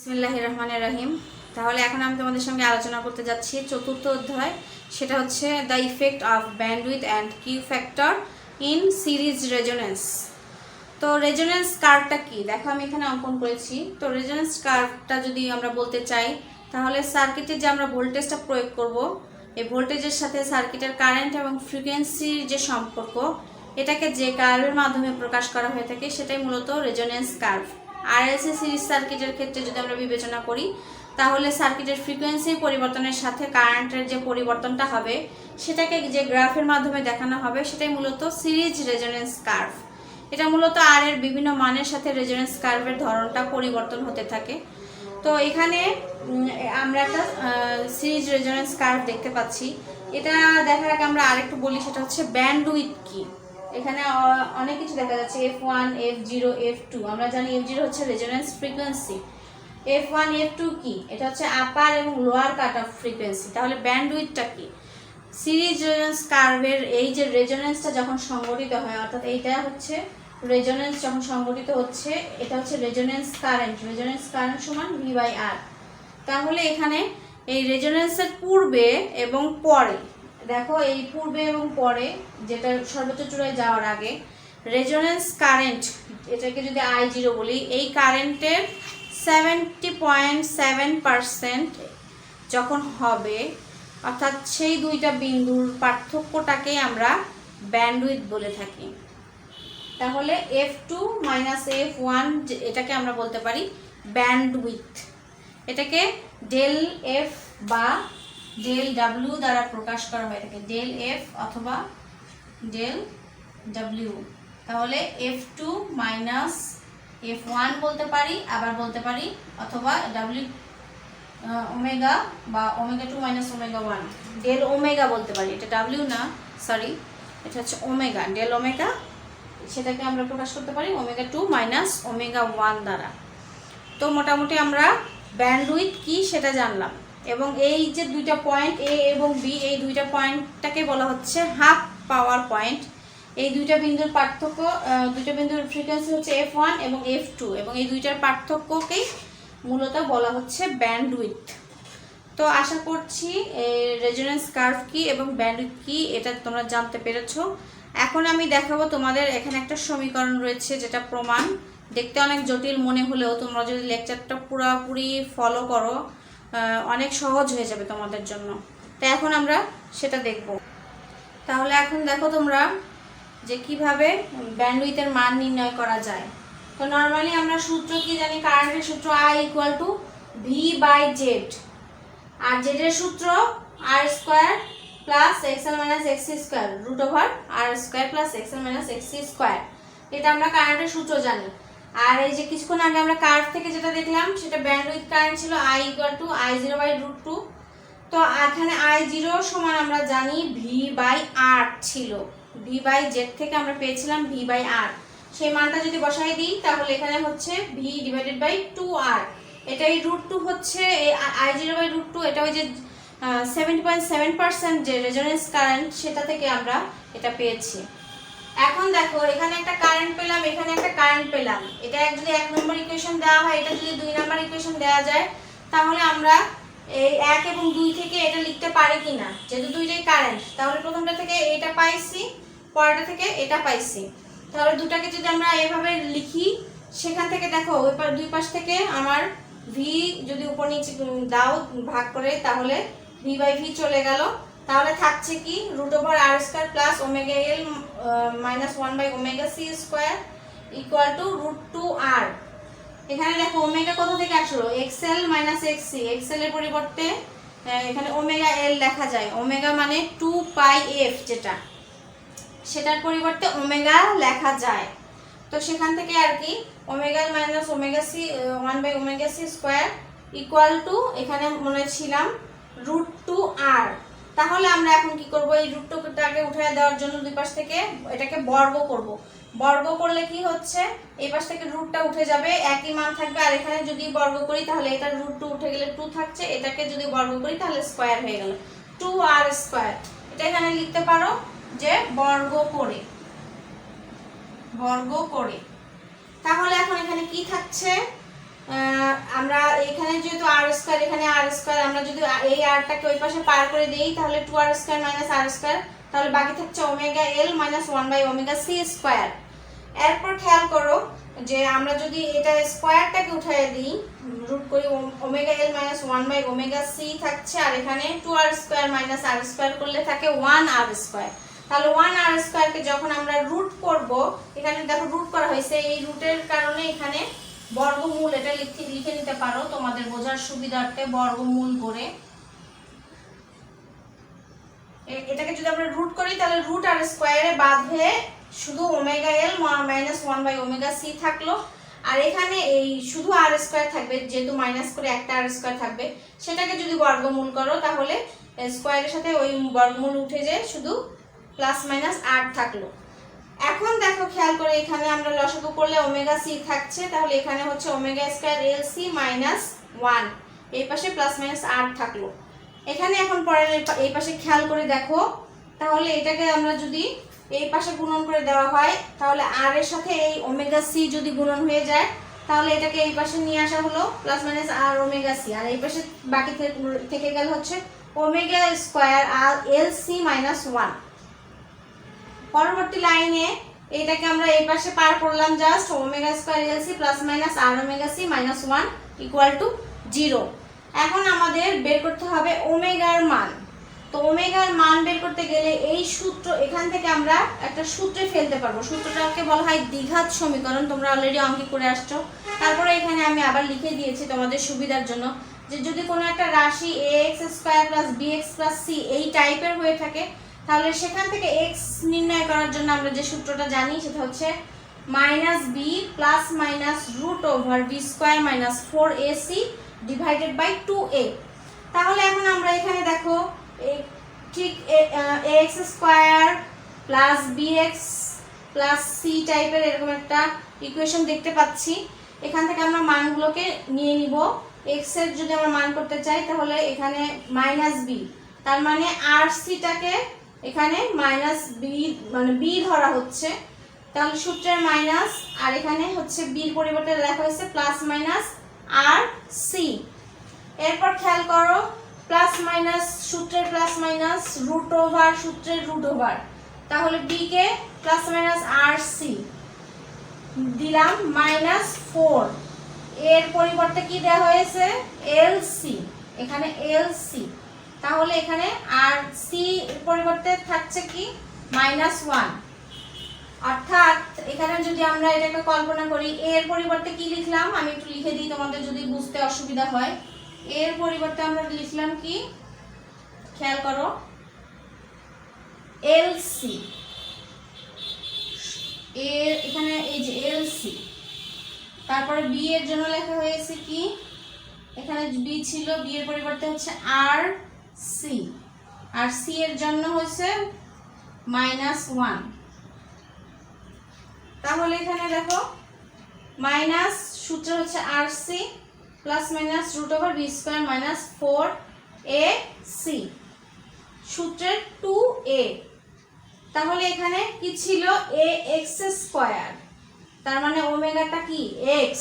বিসমিল্লাহির রহমানির রহিম। তাহলে এখন আমি তোমাদের সঙ্গে আলোচনা করতে যাচ্ছি চতুর্থ অধ্যায়, সেটা হচ্ছে the effect of bandwidth and Q factor in series resonance. তো রেজোনেন্স কার্ভটা কি, দেখো আমি এখানে অঙ্কন করেছি। তো রেজোনেন্স কার্ভটা যদি আমরা বলতে চাই, তাহলে সার্কিটে যে আমরা ভোল্টেজটা প্রয়োগ করব, এই ভোল্টেজের সাথে সার্কিটের কারেন্ট এবং ফ্রিকোয়েন্সির যে সম্পর্ক, এটাকে যে কার্ভের মাধ্যমে প্রকাশ করা হয়ে থাকে সেটাই মূলত রেজোনেন্স কার্ভ। আরএলসি সিরিজ সার্কিটের ক্ষেত্রে যদি আমরা বিবেচনা করি, তাহলে সার্কিটের ফ্রিকোয়েন্সি পরিবর্তনের সাথে কারেন্টের যে পরিবর্তনটা হবে সেটাকে যে গ্রাফের মাধ্যমে দেখানো হবে সেটাই মূলত সিরিজ রেজোনেন্স কার্ভ। এটা মূলত আর এর বিভিন্ন মানের সাথে রেজোনেন্স কার্ভের ধরনটা পরিবর্তন হতে থাকে। তো এখানে আমরা একটা সিরিজ রেজোনেন্স কার্ভ দেখতে পাচ্ছি। এটা দেখার আগে আমরা আরেকটু বলি, সেটা হচ্ছে ব্যান্ডউইথ কি। এখানে অনেক কিছু দেখা যাচ্ছে, F1, F0, F2। আমরা জানি F0 হচ্ছে রেজোনেন্স ফ্রিকোয়েন্সি, F1, F2 কি, এটা হচ্ছে আপার এবং লোয়ার কাট অফ ফ্রিকোয়েন্সি। তাহলে ব্যান্ডউইথটা কি? সিরিজ রেজোনেন্স কার্ভের এই যে রেজোনেন্সটা যখন সংগঠিত হয়, অর্থাৎ এইটা হচ্ছে রেজোনেন্স যখন সংগঠিত হচ্ছে, এটা হচ্ছে রেজোনেন্স কারেন্ট। রেজোনেন্স কারেন্ট সমান V/R। তাহলে এখানে এই রেজোনেন্সের পূর্বে এবং পরে, দেখো এই পূর্বে এবং পরে, যেটা সর্বোচ্চ চূড়ায় যাওয়ার আগে রেজোনেন্স কারেন্ট, এটাকে যদি I0 বলি, এই কারেন্টের 70.7% যখন হবে, অর্থাৎ সেই দুইটা বিন্দুর পার্থক্যটাকেই আমরা ব্যান্ডউইথ বলে থাকি। তাহলে F2 - F1 এটাকে আমরা বলতে পারি ব্যান্ডউইথ। এটাকে ডেল এফ বা ডেল ডাব্লিউ দ্বারা প্রকাশ করা হয়ে থাকে, ডেল এফ অথবা ডেল ডাব্লিউ। তাহলে F2 - F1 বলতে পারি, আবার বলতে পারি, অথবা ডাব্লিউ ওমেগা বা ওমেগা 2 - ওমেগা 1, ডেল ওমেগা বলতে পারি। এটা ডাব্লিউ না, সরি, এটা হচ্ছে ওমেগা, ডেল ওমেগা। সেটাকে আমরা প্রকাশ করতে পারি ওমেগা 2 - ওমেগা 1 দ্বারা। তো মোটামুটি আমরা ব্যান্ডউইথ কি সেটা জানলাম, এবং এই যে দুইটা পয়েন্ট A এবং B, এই দুইটা পয়েন্টটাকে বলা হচ্ছে হাফ পাওয়ার পয়েন্ট। এই দুইটা বিন্দুর পার্থক্য, দুইটা বিন্দুর ফ্রিকোয়েন্সি হচ্ছে F1 এবং F2, এবং এই দুইটার পার্থক্যকেই মূলত বলা হচ্ছে ব্যান্ডউইথ। তো আশা করছি রেজোনেন্স কার্ভ কি এবং ব্যান্ডউইথ কি এটা তোমরা জানতে পেরেছো। এখন আমি দেখাবো তোমাদের, এখানে একটা সমীকরণ রয়েছে যেটা প্রমাণ। দেখতে অনেক জটিল মনে হলেও তোমরা যদি লেকচারটা পুরোপুরি ফলো করো, অনেক সহজ হয়ে যাবে তোমাদের জন্য। তো এখন আমরা সেটা দেখব। তাহলে এখন দেখো তোমরা যে কিভাবে ব্যান্ডউইথের মান নির্ণয় করা যায়। তো নর্মালি আমরা সূত্র কি জানি, কারেন্টের সূত্র I = V/Z, আর Z এর সূত্র R² + XL - XC², √R² + XL - XC²। এটা আমরা কারেন্টের সূত্র জানি। আর এই যে কিছুক্ষণ আগে আমরা কার্ভ থেকে যেটা দেখলাম, সেটা ব্যান্ডউইথ কারেন্ট ছিল I = I0/√2। তো এখানে I0 সমান আমরা জানি V/R ছিল, V/Z থেকে আমরা পেয়েছিলাম V/R। সেই মানটা যদি বসাই দিই, তাহলে এখানে হচ্ছে V/2R। এটাই √2 হচ্ছে I0/√2। এটা ওই যে 70.7% যে রেজোনেন্স কারেন্ট, সেটা থেকে আমরা এটা পেয়েছি। এখন দেখো এখানে একটা কারেন্ট পেলাম, এখানে একটা কারেন্ট পেলাম। এটা যদি 1 নম্বর ইকুয়েশন দেওয়া হয়, এটা যদি 2 নম্বর ইকুয়েশন দেওয়া যায়, তাহলে আমরা এই 1 এবং 2 থেকে এটা লিখতে পারি কিনা, যেহেতু দুইটাই কারেন্ট। তাহলে প্রথমটা থেকে এটা পাইছি, পরেরটা থেকে এটা পাইছি। তাহলে দুটাকে যদি আমরা এভাবে লিখি, সেখান থেকে দেখো ওই দুই পাশ থেকে আমার V যদি উপর নিচে দাও ভাগ করে, তাহলে V/V চলে গেল। তাহলে থাকছে কি, √R² + omega L - 1/ওমেগা C² = √2R। এখানে দেখো ওমেগা কোথা থেকে আসলো, XL - XC। XL এর পরিবর্তে এখানে ওমেগা L লেখা যায়, ওমেগা মানে 2πf, যেটা সেটার পরিবর্তে ওমেগা লেখা যায়। তো সেখান থেকে আর কি ওমেগা - ওমেগা C 1/ওমেগা C² এখানে মনে ছিলাম √2R। তাহলে আমরা এখন কি করব, এই √2টাকে উঠিয়ে দেওয়ার জন্য দুই পাশ থেকে এটাকে বর্গ করব। বর্গ করলে কি হচ্ছে, এই পাশ থেকে √টা উঠে যাবে, একই মান থাকবে। আর এখানে যদি বর্গ করি, তাহলে এটা √2 উঠে গেলে 2 থাকছে, এটাকে যদি বর্গ করি তাহলে স্কয়ার হয়ে গেল, 2R²। এটা এখানে লিখতে পারো যে বর্গ করে। তাহলে এখন এখানে কি থাকছে, আমরা এখানে যেহেতু আর স্কয়ার, এখানে আর স্কয়ার, আমরা যদি এই আরটাকে ওই পাশে পার করে দেই তাহলে 2r স্কয়ার মাইনাস আর স্কয়ার, তাহলে বাকি থাকছে ওমেগা এল মাইনাস 1/ওমেগা সি স্কয়ার। এরপর খেয়াল করো যে আমরা যদি এটা স্কয়ারটাকে উঠিয়ে দিই, রুট করি, ওমেগা এল মাইনাস 1/ওমেগা সি থাকছে, আর এখানে 2r স্কয়ার মাইনাস আর স্কয়ার করলে থাকে 1r স্কয়ার। তাহলে 1r স্কয়ারকে যখন আমরা রুট করব, এখানে দেখো রুট করা হয়েছে, এই রুটের কারণে এখানে বর্গমূল এটা লিখে নিতে পারো তোমাদের বোঝার সুবিধার্থে, বর্গমূল করে এটাকে যদি আমরা রুট করি তাহলে রুট আর স্কয়ারে বাদ হয়ে শুধু ওমেগা এল মাইনাস 1/ওমেগা সি থাকলো, আর এখানে এই শুধু আর স্কয়ার থাকবে, যেহেতু মাইনাস করে একটা আর স্কয়ার থাকবে, সেটাকে যদি বর্গমূল করো তাহলে স্কয়ারের সাথে ওই বর্গমূল উঠে যায়, শুধু প্লাস মাইনাস আর থাকলো। এখন দেখো খেয়াল করে এখানে আমরা লসাগু করলে ওমেগা সি থাকছে, তাহলে এখানে হচ্ছে omega square L C minus 1, এই পাশে প্লাস মাইনাস আর থাকলো। এখানে এখন পরের এই পাশে খেয়াল করে দেখো, তাহলে এটাকে আমরা যদি এই পাশে গুণন করে দেওয়া হয় তাহলে আর এর সাথে এই ওমেগা সি যদি গুণন হয়ে যায় তাহলে এটাকে এই পাশে নিয়ে আসা হলো plus minus R omega C, আর এই পাশে বাকি থেকে গেল হচ্ছে ওমেগা স্কয়ার আর এল সি মাইনাস 1। পরবর্তী লাইনে এটাকে আমরা এই পাশে পার করলাম, just omega square L C plus minus R omega C minus 1 equal to 0। এখন আমাদের বের করতে হবে ওমেগার মান। তো ওমেগার মান বের করতে গেলে এই সূত্র, এখান থেকে আমরা একটা সূত্রে ফেলতে পারবো, সূত্রটাকে বলা হয় দ্বিঘাত সমীকরণ, তোমরা অলরেডি অঙ্কে করে আসছো। তারপরে এখানে আমি আবার লিখে দিয়েছি তোমাদের সুবিধার জন্য, যে যদি কোনো একটা রাশি ax square plus bx plus c এই টাইপের হয়ে থাকে তাহলে সেখান থেকে x নির্ণয় করার জন্য আমরা যে সূত্রটা জানি সেটা হচ্ছে minus B plus minus root over B square minus 4ac divided by 2a। তাহলে এখন আমরা এখানে দেখো ঠিক ax square plus bx plus c টাইপের এরকম একটা ইকুয়েশন দেখতে পাচ্ছি। এখান থেকে আমরা মানগুলোকে নিয়ে নিব। x এর যদি আমরা মান করতে চাই তাহলে এখানে মাইনাস b, তার মানে আর সিটাকে এখানে মাইনাস বি মানে বি ধরা হচ্ছে, তাহলে সূত্রের মাইনাস, আর এখানে হচ্ছে বির পরিবর্তে লেখা হয়েছে প্লাস মাইনাস আর সি। এরপর খেয়াল করো প্লাস মাইনাস, সূত্রের প্লাস মাইনাস রুট ওভার সূত্রের রুট ওভার, তাহলে বি কে প্লাস মাইনাস আর সি দিলাম মাইনাস 4, এর পরিবর্তে কি দেওয়া হয়েছে এল সি, এখানে এল সি, তাহলে এখানে আর সি এর পরিবর্তে থাকছে কি মাইনাস 1। অর্থাৎ এখানে যদি আমরা এটাকে কল্পনা করি, এর পরিবর্তে কি লিখলাম আমি একটু লিখে দিই তোমাদের যদি বুঝতে অসুবিধা হয়। এর পরিবর্তে আমরা লিখলাম কি, খেয়াল করো এল সি, এর এখানে এই যে এল সি, তারপরে বি এর জন্য লেখা হয়েছে কি, এখানে বি ছিল, বি এর পরিবর্তে হচ্ছে আর সি, আর সি এর জন্য হচ্ছে মাইনাস 1। তাহলে এখানে দেখো মাইনাস সূত্র হচ্ছে আর C plus minus root over B square minus 4ac সূত্রের 2a। তাহলে এখানে কি ছিল ax স্কয়ার, তার মানে ওমেগাটা কি x,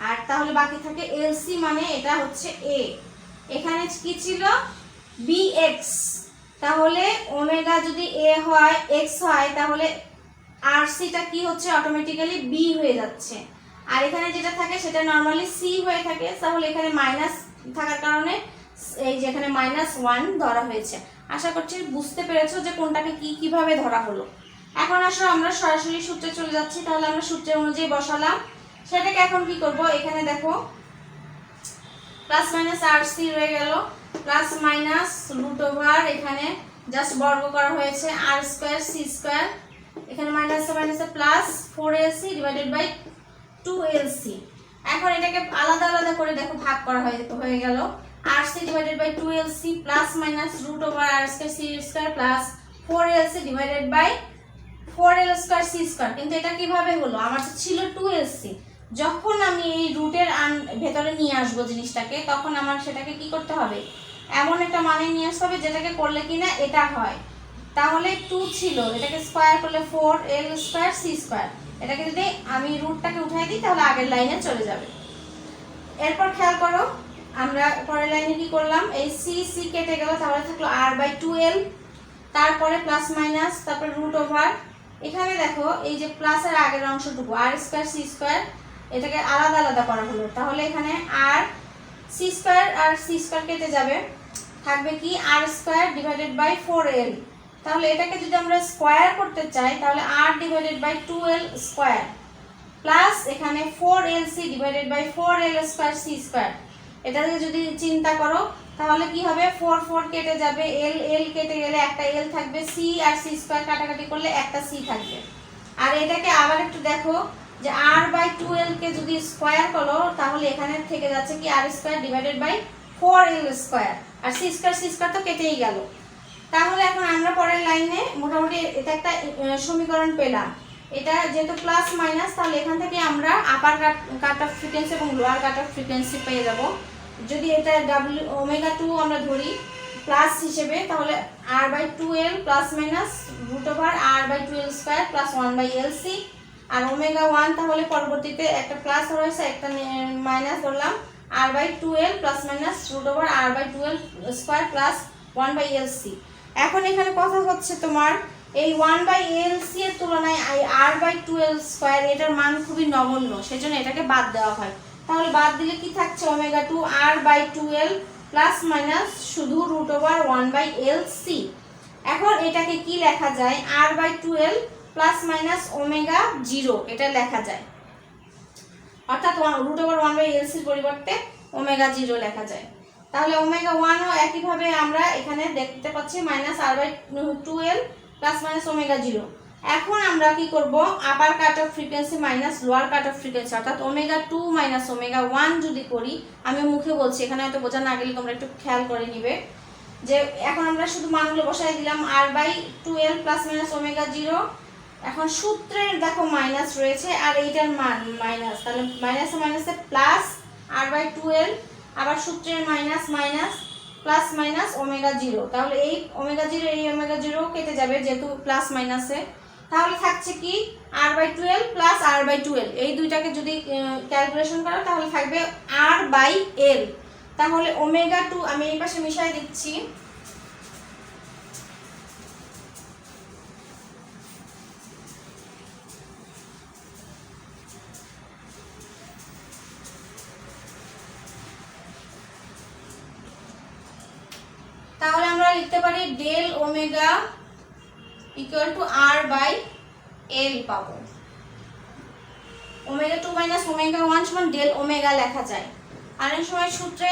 আর তাহলে বাকি থাকে lc মানে এটা হচ্ছে a। এখানে কি ছিল bx, তাহলে ওমেগা যদি a হয় x হয় তাহলে rcটা কি হচ্ছে অটোমেটিক্যালি b হয়ে যাচ্ছে, আর এখানে যেটা থাকে সেটা নরমালি c হয়ে থাকে, তাহলে এখানে মাইনাস থাকার কারণে এই যে এখানে -1 ধরা হয়েছে। আশা করছি বুঝতে পেরেছো যে কোনটাকে কিভাবে ধরা হলো। এখন আসলে আমরা সরাসরি সূত্রে চলে যাচ্ছি, তাহলে আমরা সূত্রের অনুযায়ী বসালাম। সেটাকে এখন কি করব, এখানে দেখো প্লাস মাইনাস আর সি রয়ে গেল, প্লাস মাইনাস রুট ওভার এখানে জাস্ট বর্গ করা হয়েছে আর স্কয়ার সি স্কয়ার, এখানে মাইনাস মাইনাসে plus 4ac divided by 2lc। এখন এটাকে আলাদা আলাদা করে দেখো ভাগ করা হয়ে গেল, rc divided by 2lc plus minus root over R square C square plus 4lc divided by 4l square C square. কিন্তু এটা কিভাবে হলো, আমার তো ছিল 2lc, যখন আমি এই রুটের ভেতরে নিয়ে আসবো জিনিসটাকে তখন আমার সেটাকে কি করতে হবে, এমন একটা মানে নিয়ে আসতে হবে যেটাকে করলে কিনা এটা হয়। তাহলে 2 ছিল, এটাকে স্কয়ার করলে 4l স্কয়ার সি স্কয়ার, এটাকে যদি আমি রুটটাকে উঠাই দিই তাহলে আগের লাইনে চলে যাবে। এরপর খেয়াল করো আমরা পরের লাইনে কি করলাম, এই সি সি কেটে গেল, তাহলে থাকলো r/2l, তারপরে প্লাস মাইনাস, তারপরে রুট ওভার। এখানে দেখো এই যে প্লাসের আগের অংশটুকু r স্কয়ার c স্কয়ার, এটাকে আলাদা আলাদা করা হলো, তাহলে এখানে r c স্কয়ার আর c স্কয়ার কেটে যাবে, থাকবে কি r square divided by 4l। তাহলে এটাকে যদি আমরা স্কয়ার করতে চাই তাহলে r divided by 2l square plus এখানে 4lc divided by 4l square c square. এটাকে যদি চিন্তা করো তাহলে কি হবে, 4 4 কেটে যাবে, l l কেটে গেলে একটা l থাকবে, c আর c স্কয়ার কাটাকাটি করলে একটা c থাকবে। আর এটাকে আবার একটু দেখো যে r/2l কে যদি স্কয়ার করো তাহলে এখানে থেকে যাচ্ছে কি r square divided by 4l square, আর c স্কয়ার তো কেটেই গেল। তাহলে এখন আমরা পরের লাইনে মোটামুটি এটা একটা সমীকরণ পেলাম। এটা যেহেতু প্লাস মাইনাস, তাহলে এখান থেকে আমরা আপার কাট অফ ফ্রিকোয়েন্সি এবং লোয়ার কাট অফ ফ্রিকোয়েন্সি পেয়ে যাব। যদি এটা ω2 আমরা ধরি প্লাস হিসেবে, তাহলে r/2l plus minus root over r/2l square plus 1/lc। আর ω1 তাহলে পরবর্তীতে একটা প্লাস হয়েছে একটা মাইনাস ধরলাম, r/2l plus minus root over r/2l square plus 1/lc। এখন এখানে কথা হচ্ছে তোমার এই 1/lc এর তুলনায় r/2l স্কয়ার এটার মান খুবই নগণ্য, সেজন্য এটাকে বাদ দেওয়া হয়। তাহলে বাদ দিলে কি থাকছে, ω2 r/2l প্লাস মাইনাস শুধু রুট ওভার 1/lc। এখন এটাকে কি লেখা যায়, r/2l প্লাস মাইনাস ω0 এটা লেখা যায়, অর্থাৎ রুট ওভার 1/lc এর পরিবর্তে ω0 লেখা যায়। তাহলে ω1 ও একইভাবে আমরা এখানে দেখতে পাচ্ছি মাইনাস r/2l প্লাস মাইনাস ω0। এখন আমরা কি করব, upper cut off frequency minus lower cut off frequency, অর্থাৎ ω2 মাইনাস ω1 যদি করি, আমি মুখে বলছি, এখানে হয়তো বোঝা না গেলে তোমরা একটু খেয়াল করে নিবে যে এখন আমরা শুধু মানগুলো বসাই দিলাম, r/2l প্লাস মাইনাস ω0। এখন সূত্রের দেখো মাইনাস রয়েছে আর এইটার মান মাইনাস, তাহলে মাইনাসে মাইনাসে প্লাস r/2l, আবার সূত্রের মাইনাস মাইনাস প্লাস মাইনাস ω0। তাহলে এই ω0 এই ω0 কেটে যাবে যেহেতু প্লাস মাইনাসে, তাহলে থাকছে কি r/2l প্লাস r/2l। এই দুইটাকে যদি ক্যালকুলেশন করো তাহলে থাকবে r/l। তাহলে ω2 আমি এই পাশে মিশাই দিচ্ছি, তাহলে আমরা লিখতে পারি del omega equal to r/l পাবো। ω2 মাইনাস ω1 সমান ডেল ওমেগা লেখা যায়। আর এই সময় সূত্রে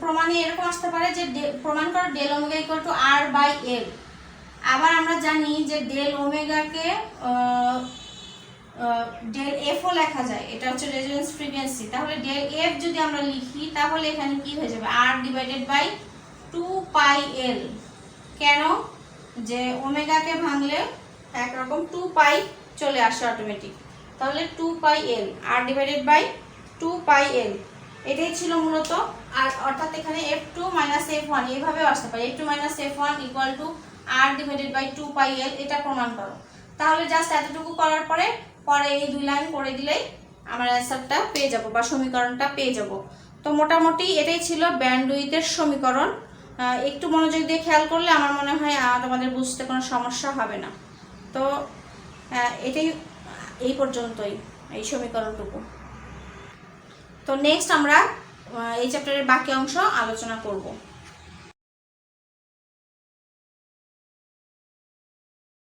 প্রমাণে এরকম আসতে পারে যে প্রমাণ করো del omega equal to r/l। আবার আমরা জানি যে ডেল ওমেগাকে ডেল এফ ও লেখা যায়, এটা হচ্ছে রেজোনেন্স ফ্রিকোয়েন্সি। তাহলে ডেল এফ যদি আমরা লিখি তাহলে এখানে কি হয়ে যাবে, r ডিভাইডেড বাই 2πl। কেন, যে ওমেগাকে ভাঙলে একরকম 2π চলে আসে অটোমেটিক, তাহলে 2πl r divided by 2πl এটাই ছিল মূলত। আর অর্থাৎ এখানে f2 মাইনাস f1 এইভাবেও আসতে পারে, f2 minus f1 equal to r divided by 2πl, এটা প্রমাণ করো। তাহলে জাস্ট এতটুকু করার পরে এই দুই লাইন করে দিলেই আমরা অ্যান্সারটা পেয়ে যাব বা সমীকরণটা পেয়ে যাব। তো মোটামুটি এটাই ছিল ব্যান্ডউইথের সমীকরণ। একটু মনোযোগ দিয়ে খেয়াল করলে আমার মনে হয় তোমাদের বুঝতে কোনো সমস্যা হবে না। তো এটাই এই পর্যন্তই এই সমীকরণটুকু। তো নেক্সট আমরা এই চ্যাপ্টারের বাকি অংশ আলোচনা করব।